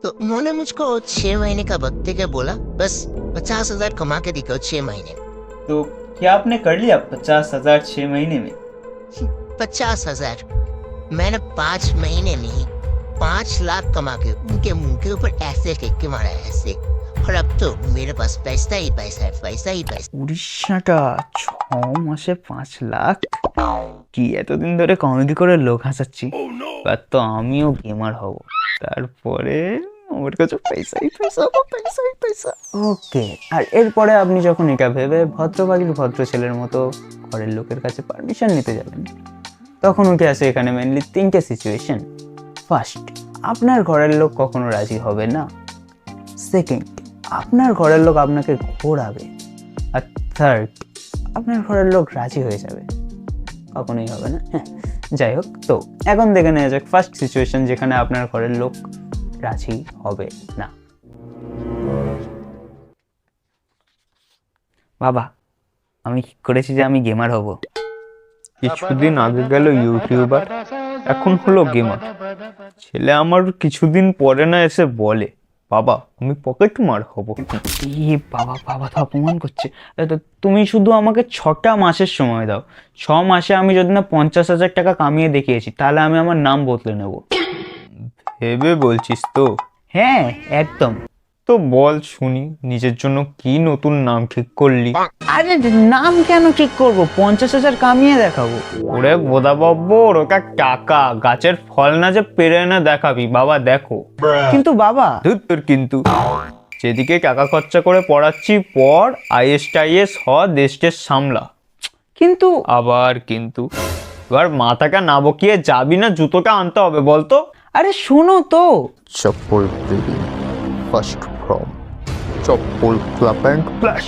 तो उन्होंने मुझको 6 महीने का वक्त देकर बोला बस 50,000 कमा के दिखाओ 6 महीने में। तो क्या आपने कर लिया 50,000 6 महीने में? 50,000? मैंने 5 महीने में ही 5 लाख कमा के उनके मुंह के ऊपर ऐसे फेंक के मारा है, ऐसे। और अब तो मेरे पास पैसा ही पैसा है, पैसा ही पैसा। উড়িষ্যাটা 6 মাসে 5 লাখ। কি এতদিন ধরে কমেডি করে লোক হাসাচ্ছি, এবার তো আমিও গেমার হব। তারপরে আমার কাছে পয়সাই পয়সা, পয়সাই পয়সা। ওকে, আর এরপরে আপনি যখন এটা ভেবে ভদ্রবাড়ির ভদ্র ছেলের মতো ঘরের লোকের কাছে পারমিশন নিতে যাবেন, তখন উঠে আসে এখানে মেনলি 3টে সিচুয়েশন। ফার্স্ট, আপনার ঘরের লোক কখনো রাজি হবে না। সেকেন্ড, আপনার ঘরের লোক আপনাকে ঘোরাবে। আর থার্ড, আপনার ঘরের লোক রাজি হয়ে যাবে। কখনোই হবে না। হ্যাঁ, যাই হোক, তো এখন দেখে নেওয়া যাক ফার্স্ট সিচুয়েশন, যেখানে আপনার ঘরের লোক রাজি হবে না। বাবা, আমি ঠিক করেছি যে আমি গেমার হব। কিছুদিন আগে গেল ইউটিউবার, এখন হলো গেমার। ছেলে আমার কিছুদিন পরে না এসে বলে, বাবা আমি পকেট মার হব। বাবা, বাবা তো অপমান করছে। তো তুমি শুধু আমাকে 6টা মাসের সময় দাও। 6 মাসে আমি যদি না 50,000 টাকা কামিয়ে দেখিয়েছি, তাহলে আমি আমার নাম বদলে নেব। ভেবে বলছিস তো? হ্যাঁ, একদম। তো বল শুনি, নিজের জন্য কি নতুন নাম ঠিক করলি? আরে নাম কেন ঠিক করবো, 50,000 কামিয়ে দেখাবো। ওরে বোদা বব্বর, ওটা টাকা, গাছের ফল না যে পেরে এনে দেখাবি। বাবা দেখো। কিন্তু বাবা, ধুর তোর কিন্তু। যেদিকে টাকা খরচা করে পড়াচ্ছি পর, আইএস টাইএস হ, দেশকে সামলা। কিন্তু আবার কিন্তু? এবার মাথাটা না বকিয়ে যাবি না জুতোটা আনতে হবে বলতো? আরে শোনো তো। চপ্পল বেবি ফার্স্ট ফ্রম চপ্পল ক্লাব অ্যান্ড ফ্ল্যাশ।